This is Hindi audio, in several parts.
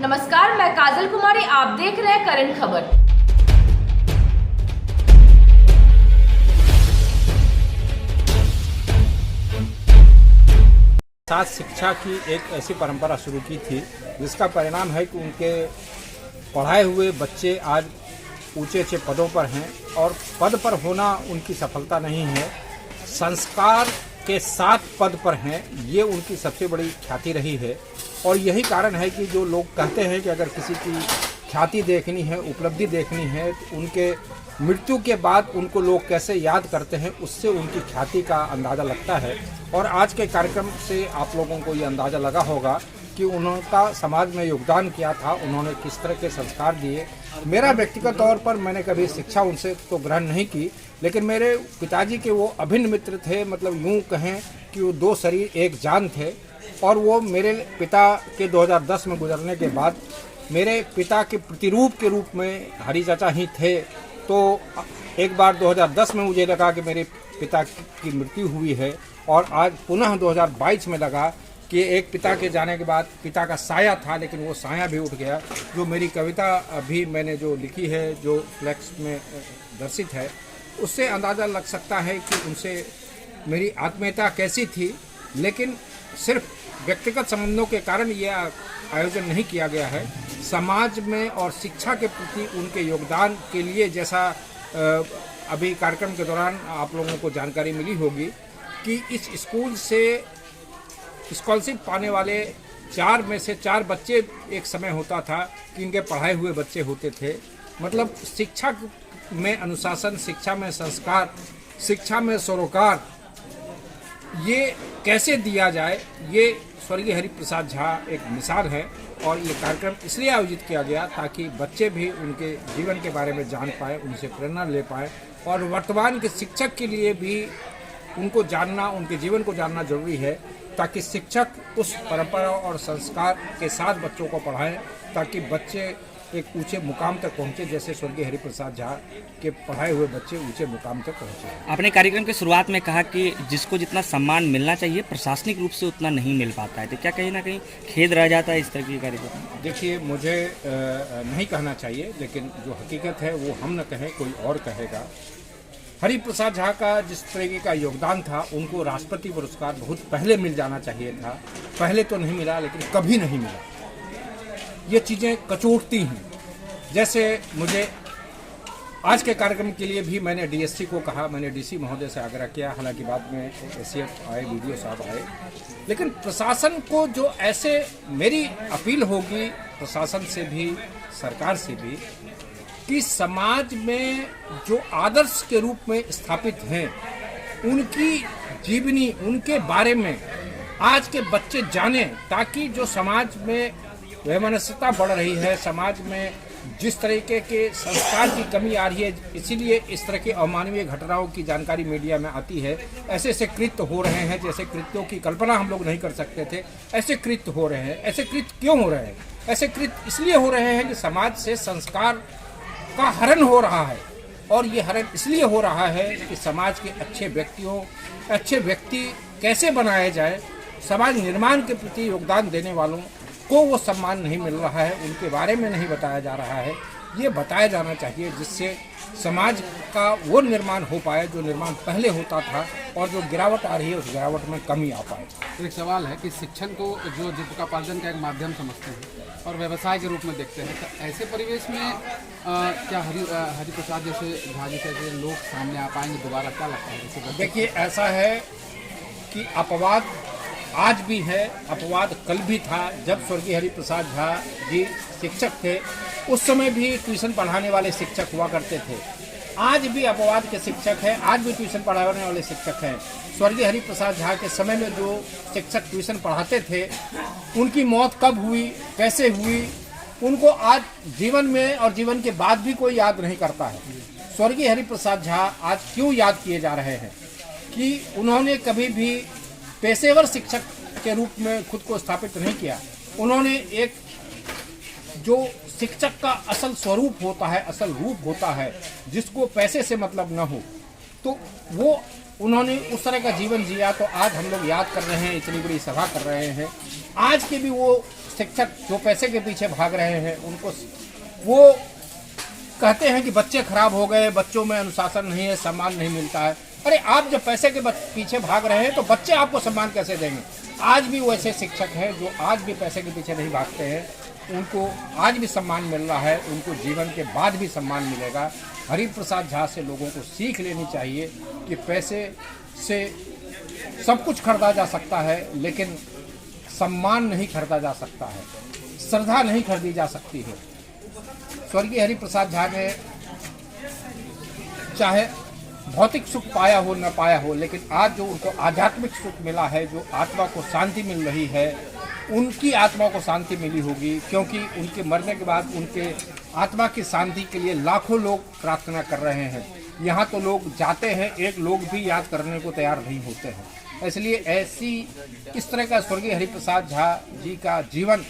नमस्कार, मैं काजल कुमारी, आप देख रहे हैं करंट खबर। साथ शिक्षा की एक ऐसी परंपरा शुरू की थी जिसका परिणाम है कि उनके पढ़ाए हुए बच्चे आज ऊंचे ऊंचे पदों पर हैं और पद पर होना उनकी सफलता नहीं है, संस्कार के साथ पद पर हैं, ये उनकी सबसे बड़ी ख्याति रही है। और यही कारण है कि जो लोग कहते हैं कि अगर किसी की ख्याति देखनी है, उपलब्धि देखनी है, तो उनके मृत्यु के बाद उनको लोग कैसे याद करते हैं, उससे उनकी ख्याति का अंदाज़ा लगता है। और आज के कार्यक्रम से आप लोगों को ये अंदाज़ा लगा होगा कि उनका समाज में योगदान किया था, उन्होंने किस तरह के संस्कार दिए। मेरा व्यक्तिगत तौर पर मैंने कभी शिक्षा उनसे तो ग्रहण नहीं की, लेकिन मेरे पिताजी के वो अभिन्न मित्र थे, मतलब यूँ कहें कि वो दो शरीर एक जान थे। और वो मेरे पिता के 2010 में गुजरने के बाद मेरे पिता के प्रतिरूप के रूप में हरी चाचा ही थे। तो एक बार 2010 में मुझे लगा कि मेरे पिता की मृत्यु हुई है, और आज पुनः 2022 में लगा कि एक पिता के जाने के बाद पिता का साया था, लेकिन वो साया भी उठ गया। जो मेरी कविता अभी मैंने जो लिखी है, जो फ्लैक्स में दर्शित है, उससे अंदाज़ा लग सकता है कि उनसे मेरी आत्मीयता कैसी थी। लेकिन सिर्फ व्यक्तिगत संबंधों के कारण यह आयोजन नहीं किया गया है। समाज में और शिक्षा के प्रति उनके योगदान के लिए, जैसा अभी कार्यक्रम के दौरान आप लोगों को जानकारी मिली होगी कि इस स्कूल से स्कॉलरशिप पाने वाले 4 में से 4 बच्चे एक समय होता था कि इनके पढ़ाए हुए बच्चे होते थे। मतलब शिक्षा में अनुशासन, शिक्षा में संस्कार, शिक्षा में सरोकार, ये कैसे दिया जाए, ये स्वर्गीय हरिप्रसाद झा एक मिसाल है। और ये कार्यक्रम इसलिए आयोजित किया गया ताकि बच्चे भी उनके जीवन के बारे में जान पाए, उनसे प्रेरणा ले पाए, और वर्तमान के शिक्षक के लिए भी उनको जानना, उनके जीवन को जानना जरूरी है, ताकि शिक्षक उस परंपरा और संस्कार के साथ बच्चों को पढ़ाएं, ताकि बच्चे एक ऊंचे मुकाम तक पहुंचे, जैसे स्वर्गीय हरिप्रसाद झा के पढ़ाए हुए बच्चे ऊंचे मुकाम तक पहुंचे। आपने कार्यक्रम की शुरुआत में कहा कि जिसको जितना सम्मान मिलना चाहिए प्रशासनिक रूप से उतना नहीं मिल पाता है, तो क्या कहीं ना कहीं खेद रह जाता है इस तरह की कार्यक्रम? देखिए, मुझे नहीं कहना चाहिए, लेकिन जो हकीकत है वो हम न कहें, कोई और कहेगा। हरिप्रसाद झा का जिस तरीके का योगदान था, उनको राष्ट्रपति पुरस्कार बहुत पहले मिल जाना चाहिए था। पहले तो नहीं मिला, लेकिन कभी नहीं मिला। ये चीज़ें कचोटती हैं। जैसे मुझे आज के कार्यक्रम के लिए भी मैंने डीएससी को कहा, मैंने डीसी महोदय से आग्रह किया, हालांकि बाद में एसएफ आए, वीडियो साहब आए, लेकिन प्रशासन को जो ऐसे, मेरी अपील होगी प्रशासन से भी, सरकार से भी, कि समाज में जो आदर्श के रूप में स्थापित हैं, उनकी जीवनी, उनके बारे में आज के बच्चे जानें, ताकि जो समाज में वैमनस्यता बढ़ रही है, समाज में जिस तरीके के संस्कार की कमी आ रही है, इसीलिए इस तरह की अमानवीय घटनाओं की जानकारी मीडिया में आती है। ऐसे ऐसे कृत्य हो रहे हैं जैसे कृत्यों की कल्पना हम लोग नहीं कर सकते थे। ऐसे कृत्य हो रहे हैं। ऐसे कृत्य क्यों हो रहे हैं? ऐसे कृत्य इसलिए हो रहे हैं कि समाज से संस्कार का हरण हो रहा है, और ये हरण इसलिए हो रहा है कि समाज के अच्छे व्यक्ति कैसे बनाए जाए, समाज निर्माण के प्रति योगदान देने वालों को वो सम्मान नहीं मिल रहा है, उनके बारे में नहीं बताया जा रहा है। ये बताया जाना चाहिए, जिससे समाज का वो निर्माण हो पाए जो निर्माण पहले होता था, और जो गिरावट आ रही है उस गिरावट में कमी आ पाए। एक सवाल है कि शिक्षण को जो जीविकोपार्जन का एक माध्यम समझते हैं और व्यवसाय के रूप में देखते हैं, तो ऐसे परिवेश में क्या हरिप्रसाद जैसे झा जैसे लोग सामने आ पाएंगे दोबारा? क्या लगता है? देखिए, ऐसा है कि अपवाद आज भी है, अपवाद कल भी था। जब स्वर्गीय हरिप्रसाद झा जी शिक्षक थे, उस समय भी ट्यूशन पढ़ाने वाले शिक्षक हुआ करते थे। आज भी अपवाद के शिक्षक हैं, आज भी ट्यूशन पढ़ाने वाले शिक्षक हैं। स्वर्गीय हरिप्रसाद झा के समय में जो शिक्षक ट्यूशन पढ़ाते थे, उनकी मौत कब हुई, कैसे हुई, उनको आज जीवन में और जीवन के बाद भी कोई याद नहीं करता है। स्वर्गीय हरिप्रसाद झा आज क्यों याद किए जा रहे हैं? कि उन्होंने कभी भी पेशेवर शिक्षक के रूप में खुद को स्थापित नहीं किया। उन्होंने एक जो शिक्षक का असल स्वरूप होता है, असल रूप होता है, जिसको पैसे से मतलब न हो, तो वो उन्होंने उस तरह का जीवन जिया। तो आज हम लोग याद कर रहे हैं, इतनी बड़ी सभा कर रहे हैं। आज के भी वो शिक्षक जो पैसे के पीछे भाग रहे हैं उनको वो कहते हैं कि बच्चे खराब हो गए, बच्चों में अनुशासन नहीं है, सम्मान नहीं मिलता है। अरे आप जब पैसे के पीछे भाग रहे हैं तो बच्चे आपको सम्मान कैसे देंगे? आज भी वैसे शिक्षक हैं जो आज भी पैसे के पीछे नहीं भागते हैं, उनको आज भी सम्मान मिल रहा है, उनको जीवन के बाद भी सम्मान मिलेगा। हरिप्रसाद झा से लोगों को सीख लेनी चाहिए कि पैसे से सब कुछ खरीदा जा सकता है, लेकिन सम्मान नहीं खरीदा जा सकता है, श्रद्धा नहीं खरीदी जा सकती है। स्वर्गीय हरिप्रसाद झा ने चाहे भौतिक सुख पाया हो न पाया हो, लेकिन आज जो उनको आध्यात्मिक सुख मिला है, जो आत्मा को शांति मिल रही है, उनकी आत्मा को शांति मिली होगी, क्योंकि उनके मरने के बाद उनके आत्मा की शांति के लिए लाखों लोग प्रार्थना कर रहे हैं। यहाँ तो लोग जाते हैं, एक लोग भी याद करने को तैयार नहीं होते हैं। इसलिए इस तरह का स्वर्गीय हरिप्रसाद झा जी का जीवन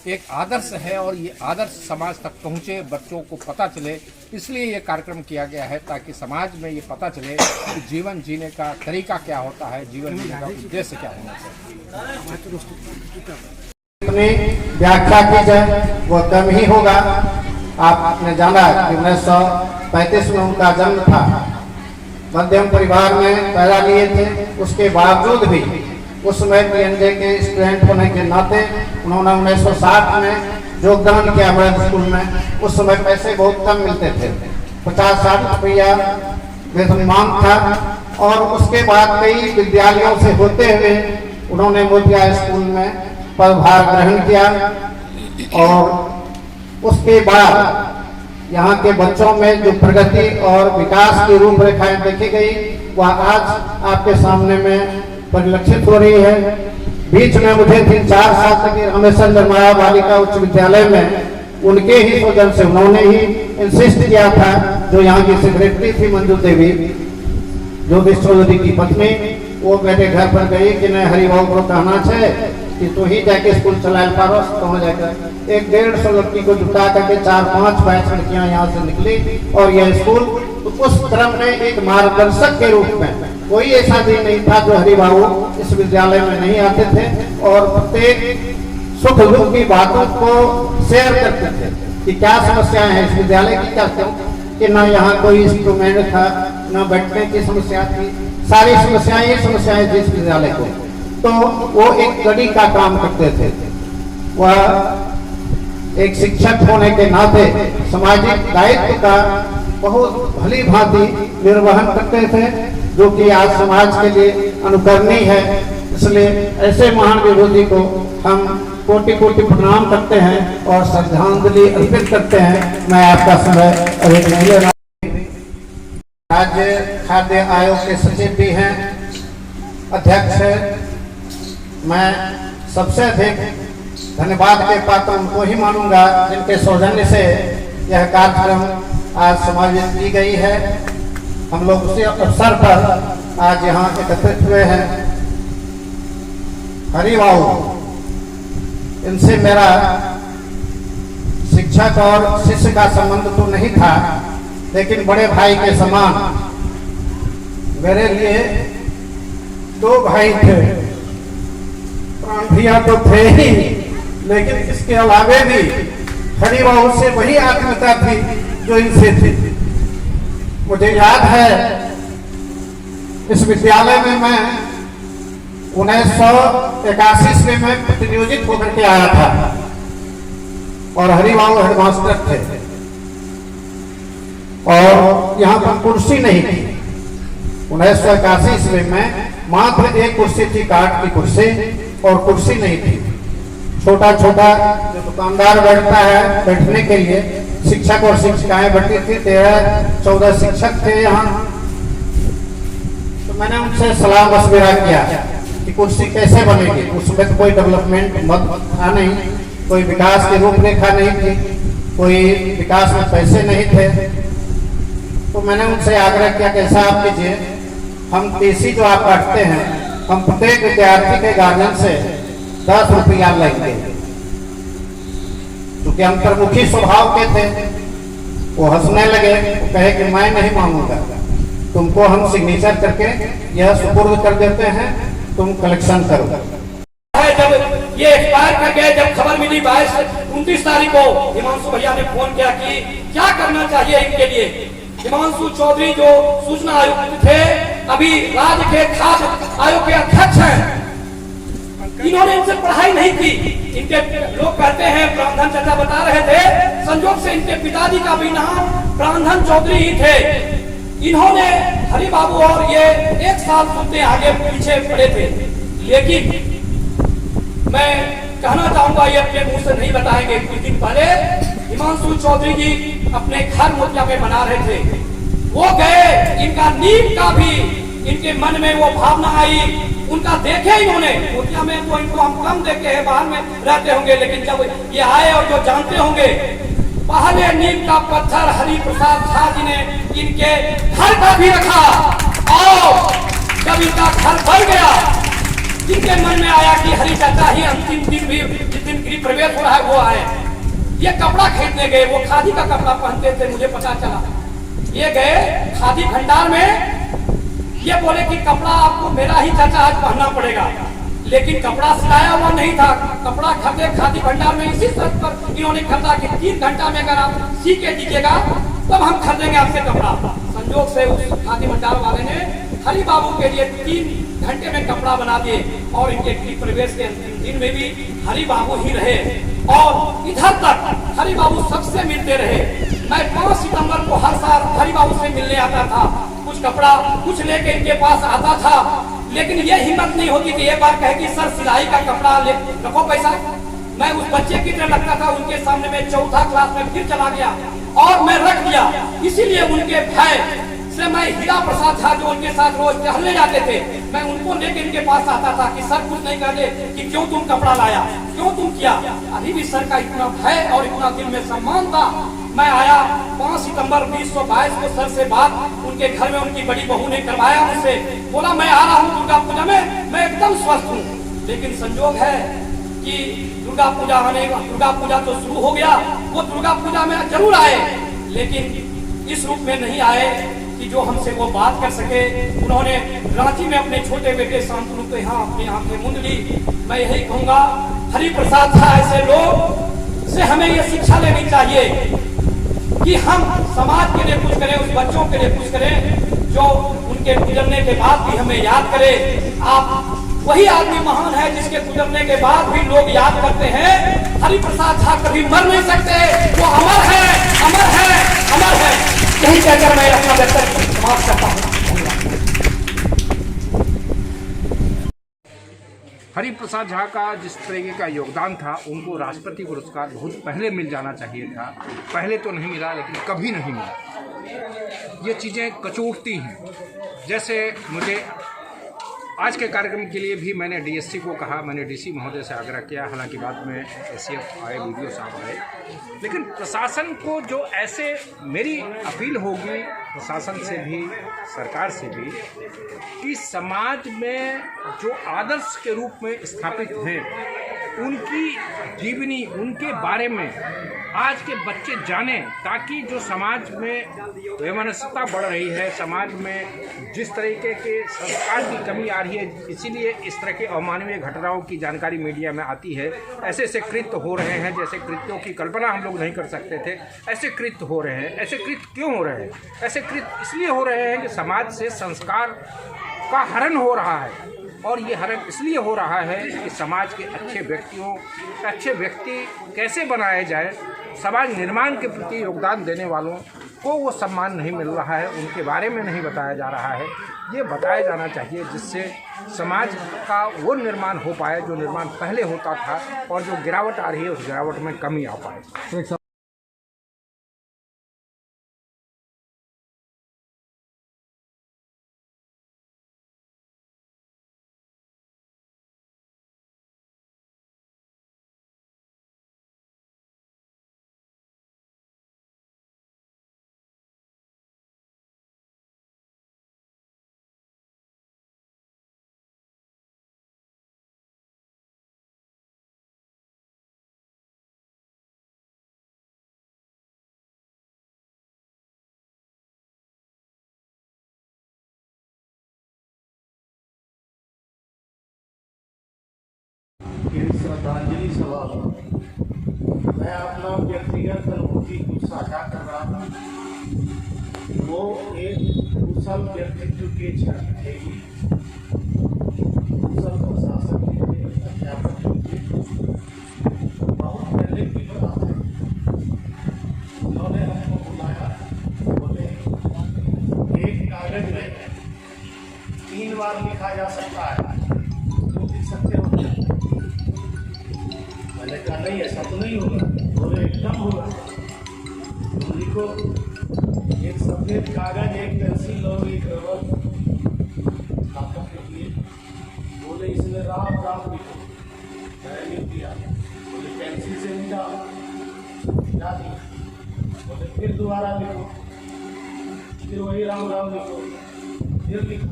एक आदर्श है और ये आदर्श समाज तक पहुँचे, बच्चों को पता चले, इसलिए ये कार्यक्रम किया गया है ताकि समाज में ये पता चले कि जीवन जीने का तरीका क्या होता है, जीवन जीने का उद्देश्य क्या होना चाहिए। व्याख्या की जाए वो कम ही होगा। आपने जाना कि 1935 में उनका जन्म था, मध्यम परिवार में पैदा लिए थे, उसके बावजूद भी उस समय PNJ के स्टूडेंट होने के नाते उन्होंने 1960 में योगदान किया हमारे स्कूल में। उस समय पैसे बहुत कम मिलते थे, 50-60 रुपया वेतनमान था, और उसके बाद कई विद्यालयों से होते हुए उन्होंने मोतिया स्कूल में पदभार ग्रहण किया। और उसके बाद यहाँ के बच्चों में जो प्रगति और विकास की रूपरेखाएं देखी गई वह आज आपके सामने में परिलक्षित हो रही है। बीच में मुझे 3-4 साल तक रामेश्वर जरमाया बालिका उच्च विद्यालय में उनके ही सौजन से उन्होंने ही इंसिस्ट किया था, जो यहाँ की सेक्रेटरी थी मंजू देवी, जो विश्वचौधरी की पत्नी, वो मेरे घर पर गई कि नहीं हरिभाव को कहना चाहिए कि तू ही जाके स्कूल चला पारो। तो जाकर 150 लड़की को जुटा करके 4-5 बैच लड़कियां यहाँ से निकली और यह स्कूल उस क्रम में एक मार्गदर्शक के रूप में, कोई ऐसा दिन नहीं था जो हरिबाबू इस विद्यालय में नहीं आते थे और प्रत्येक सुख दुख की बातों को शेयर करते थे कि क्या समस्याएं हैं इस विद्यालय की, क्या कि ना यहाँ कोई इंस्ट्रूमेंट था, ना बैठने की समस्या थी, सारी समस्याएं ही समस्याएं थी इस विद्यालय को। तो वो एक कड़ी का काम करते थे। वह एक शिक्षक होने के नाते सामाजिक दायित्व का बहुत भली भांति निर्वहन करते थे, जो कि आज समाज के लिए अनुकरणीय है। इसलिए ऐसे महान विभूति को हम कोटि कोटि प्रणाम करते हैं और श्रद्धांजलि अर्पित करते हैं। मैं आपका समय अधिक नहीं ले रहा। राज्य खाद्य आयोग के सचिव भी हैं, अध्यक्ष है। मैं सबसे अधिक धन्यवाद के पात्र उनको ही मानूंगा जिनके सौजन्य से यह कार्यक्रम आज समायोजित की गई है। हम लोग उसी अवसर पर आज यहाँ एकत्रित हुए हैं। हरिबाबू, इनसे मेरा शिक्षक और शिष्य का संबंध तो नहीं था, लेकिन बड़े भाई के समान मेरे लिए 2 भाई थे। प्राण तो थे ही, लेकिन इसके अलावे भी हरिबाबू से वही आत्मीयता थी जो इनसे थी। मुझे याद है इस विद्यालय में मैं 1981 में प्रतिनियोजित होकर के आया था और हरिबाबू हेडमास्टर थे और यहाँ पर कुर्सी नहीं थी। 1981 में मात्र एक कुर्सी थी, काठ की कुर्सी, और कुर्सी नहीं थी। छोटा छोटा जो दुकानदार बैठता है बैठने के लिए, शिक्षक और शिक्षिकाएं बैठी थी। 13-14 शिक्षक थे यहाँ। तो मैंने उनसे सलाह मशविरा किया कि कुर्सी कैसे बनेगी। उसमें तो कोई डेवलपमेंट मत था नहीं, कोई विकास की रूपरेखा नहीं थी, कोई विकास में पैसे नहीं थे। तो मैंने उनसे आग्रह किया कि ऐसा आप कीजिए, हम टीसी जो आप काटते हैं, हम प्रत्येक विद्यार्थी के गार्जियन से 10 रुपया लेंगे। क्योंकि अंतर्मुखी स्वभाव के थे, वो हंसने लगे, वो कहे कि मैं नहीं मांगूंगा, तुमको हम सिग्नेचर करके यह सुपुर्द कर देते हैं, तुम कलेक्शन करो। जब ये एक्सपायर कर गए। जब खबर मिली 29 तारीख को हिमांशु भैया ने फोन किया कि क्या करना चाहिए इनके लिए। हिमांशु चौधरी जो सूचना आयुक्त थे, अभी राज्य के खाद्य आयोग के अध्यक्ष हैं, इन्होंने इनसे पढ़ाई नहीं की। इनके लोग कहते हैं, प्राणधन चाचा बता रहे थे, संजोग से इनके पिताजी का भी नाम प्राणधन चौधरी ही थे। इन्होंने हरि बाबू और ये एक साल सुनते आगे पीछे पड़े थे। लेकिन मैं कहना चाहूंगा, ये अपने मुंह से नहीं बताएंगे। कुछ दिन पहले हिमांशु चौधरी जी अपने घर मोतिया में बना रहे थे, वो गए, इनका नींद का भी इनके मन में वो भावना आई, उनका देखे इन्होंने। मोतिया में तो इनको हम कम देखे हैं, बाहर में रहते होंगे, लेकिन जब ये आए और जो जानते होंगे, पहले नीम का पत्थर हरि प्रसाद झा जी ने इनके घर का भी रखा, और जब इनका घर भर गया, इनके मन में आया कि हरि चाचा ही अंतिम दिन भी, जिस दिन गृह प्रवेश हो रहा है वो आए। ये कपड़ा खरीदने गए, वो खादी का कपड़ा पहनते थे, मुझे पता चला। ये गए खादी भंडार में, ये बोले कि कपड़ा आपको मेरा ही चाचा आज पहनना पड़ेगा, लेकिन कपड़ा सिलाया हुआ नहीं था। कपड़ा खरीदे खादी भंडार में, इसी शर्त पर इन्होंने खरीदा कि 3 घंटा में अगर आप सी के दीजिएगा तब हम खरीदेंगे आपसे कपड़ा। संजोग से उस खादी भंडार वाले ने हरि बाबू के लिए 3 घंटे में कपड़ा बना दिए, और इनके गृह प्रवेश के अंतिम दिन में भी हरि बाबू ही रहे, और इधर तक हरि बाबू सबसे मिलते रहे। मैं 5 सितंबर को हर साल हरि बाबू से मिलने आता था, कुछ कपड़ा कुछ लेके इनके पास आता था, लेकिन ये हिम्मत नहीं होती कि एक बार कहे कि सर सिलाई का कपड़ा ले रखो पैसा। मैं उस बच्चे की तरह लगता था, उनके सामने मैं 4th क्लास में फिर चला गया और मैं रख दिया। इसीलिए उनके भय से मैं हीरा प्रसाद झा जो उनके साथ रोज टहलने जाते थे, मैं उनको लेके इनके पास आता था कि सर कुछ नहीं कर दे कि क्यों तुम कपड़ा लाया, क्यों तुम किया। अभी भी सर का इतना भय और इतना दिल में सम्मान था। मैं आया 5 सितंबर 1922 को सर से बात उनके घर में उनकी बड़ी बहू ने करवाया मुझसे, बोला मैं आ रहा हूँ दुर्गा पूजा में, मैं एकदम स्वस्थ हूँ। लेकिन संजोग है कि दुर्गा पूजा तो शुरू हो गया, वो दुर्गा पूजा में जरूर आए, लेकिन इस रूप में नहीं आए कि जो हमसे वो बात कर सके। उन्होंने रांची में अपने छोटे बेटे शांतनु के यहाँ अपनी आंखें मूंद ली। मैं यही कहूँगा, हरि प्रसाद झा ऐसे लोग से हमें ये शिक्षा लेनी चाहिए कि हम समाज के लिए कुछ करें, उस बच्चों के लिए कुछ करें जो उनके गुजरने के बाद भी हमें याद करें। आप वही आदमी महान है जिसके गुजरने के बाद भी लोग याद करते हैं। हरि प्रसाद झा कभी मर नहीं सकते, वो अमर है, अमर है, अमर है। यही कहकर मैं अपना वक्तव्य समाप्त करता हूँ। हरि प्रसाद झा का जिस तरीके का योगदान था, उनको राष्ट्रपति पुरस्कार बहुत पहले मिल जाना चाहिए था। पहले तो नहीं मिला, लेकिन कभी नहीं मिला। ये चीज़ें कचोटती हैं। जैसे मुझे आज के कार्यक्रम के लिए भी मैंने डीएससी को कहा, मैंने डीसी महोदय से आग्रह किया, हालांकि बाद में एसएफ आए, वीडियो साहब आए, लेकिन प्रशासन को जो ऐसे मेरी अपील होगी प्रशासन से भी सरकार से भी कि समाज में जो आदर्श के रूप में स्थापित हैं उनकी जीवनी, उनके बारे में आज के बच्चे जानें, ताकि जो समाज में वैमनस्यता बढ़ रही है, समाज में जिस तरीके के संस्कार की कमी आ रही है, इसीलिए इस तरह के अमानवीय घटनाओं की जानकारी मीडिया में आती है। ऐसे ऐसे कृत्य हो रहे हैं जैसे कृत्यों की कल्पना हम लोग नहीं कर सकते थे। ऐसे कृत्य हो रहे हैं। ऐसे कृत्य क्यों हो रहे हैं? ऐसे कृत्य इसलिए हो रहे हैं कि समाज से संस्कार का हरण हो रहा है, और ये हरण इसलिए हो रहा है कि समाज के अच्छे व्यक्ति कैसे बनाए जाए, समाज निर्माण के प्रति योगदान देने वालों को वो सम्मान नहीं मिल रहा है, उनके बारे में नहीं बताया जा रहा है। ये बताया जाना चाहिए जिससे समाज का वो निर्माण हो पाए जो निर्माण पहले होता था, और जो गिरावट आ रही है उस गिरावट में कमी आ पाए। के श्रद्धांजलि सभा में मैं अपना व्यक्तिगत अनुभूति कुछ साझा कर रहा था। वो एक कुशल व्यक्तित्व के छवि थे, कुशल प्रशासक थे, अध्यापक थे। बहुत पहले की बात है, उन्होंने हमको बुलाया, बोले एक कागज में 3 बार लिखा जा सकता है, तो लिख सकते हो? मैंने कहा नहीं, ऐसा तो नहीं होगा। बोले एकदम होगा, तुम लिखो। एक सफेद कागज, एक पेंसिल और एक रबर स्थापना के लिए। बोले इसमें राम राम लिखो। मैंने लिख दिया। बोले पेंसिल से मिटा दिया। बोले फिर दोबारा लिखो, फिर वही राम राम लिखो, फिर लिखो।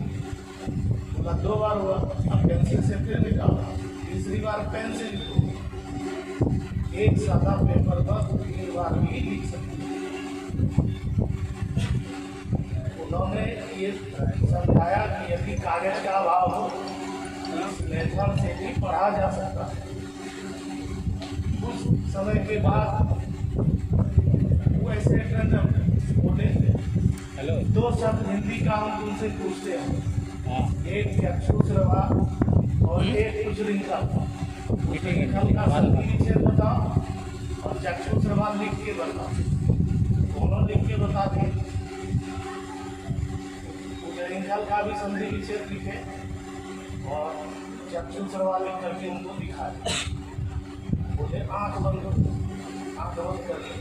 बोला 2 बार हुआ, अब पेंसिल से फिर लिखा, तीसरी बार पेन से लिखो। एक सादा पेपर पर 3 बार भी लिख सकते। उन्होंने ये समझाया कि यदि कागज का अभाव हो तो इस मेथड से भी पढ़ा जा सकता है। कुछ समय के बाद वो ऐसे बोले, हेलो, 2 शब्द हिंदी का हम तुमसे पूछते हैं, एक चक्षुश्रवा और एक कुचलिंगल। कुचलिंगल का संधि विच्छेद बताओ और चक्षुश्रवा लिख के बताओ। दोनों लिख के बता दिए। कुचलिंगल का भी संधि विच्छेद लिखे और चक्षुश्रवा लिख करके उनको दिखाए। बोले आंख बंद करिए।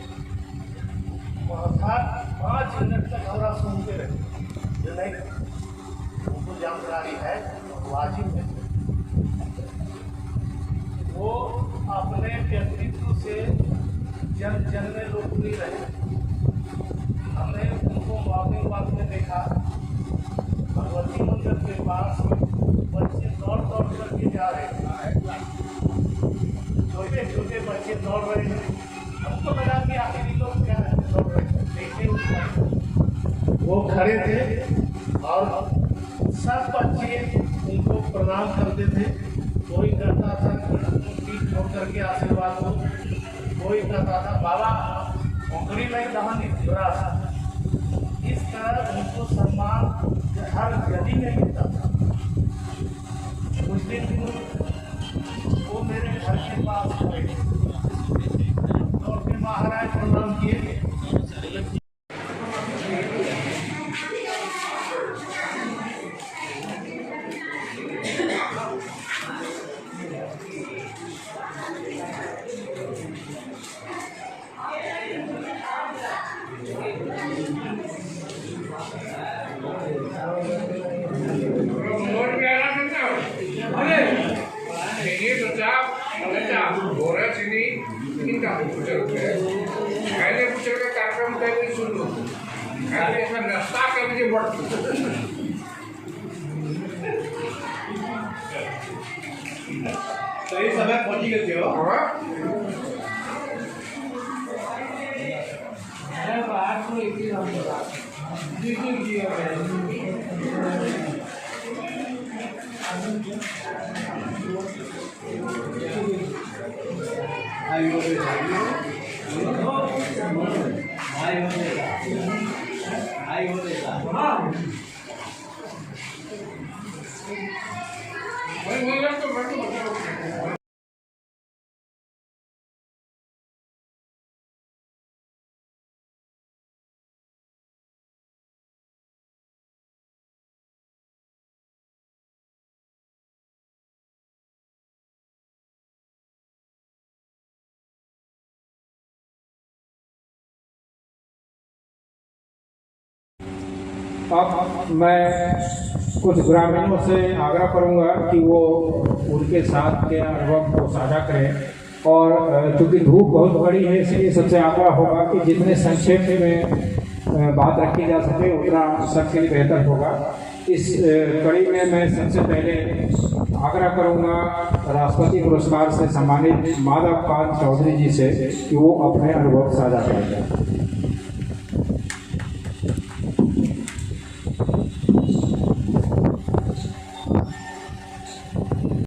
अर्थात 5 मिनट तक हमारा सुनते रहे। जो नहीं उनको जानकारी है, वाजिब है। वो अपने व्यक्तित्व से जन जन में लोकप्रिय रहे। हमने उनको मॉर्निंग वॉक में देखा, भगवती मंदिर के पास बच्चे दौड़ करके जा रहे हैं। छोटे छोटे बच्चे दौड़ रहे हैं। हमको लगा कि आखिर लोग क्या दौड़ रहे हैं, देखिए वो खड़े थे और सब बच्चे उनको प्रणाम करते थे। कोई कहता था पीठ छोड़ करके आशीर्वाद हो, कोई कहता था बाबा उंगली में दहन जुड़ा था। इस तरह उनको सम्मान हर गली में मिलता था। कुछ दिन वो मेरे घर के पास गए और फिर महाराज प्रणाम किए। पहले पूछे का कार्यक्रम करके सुन लो, पहले इसमें नाश्ता कर मुझे बढ़ सही समय पहुंची गए हो। अब मैं कुछ ग्रामीणों से आग्रह करूंगा कि वो उनके साथ के अनुभव को साझा करें और चूँकि धूप बहुत बड़ी है इसलिए सबसे आग्रह होगा कि जितने संक्षेप में बात रखी जा सके उतना सबके लिए बेहतर होगा। इस कड़ी में मैं सबसे पहले आग्रह करूंगा राष्ट्रपति पुरस्कार से सम्मानित माधव पाल चौधरी जी से कि वो अपने अनुभव साझा करेंगे।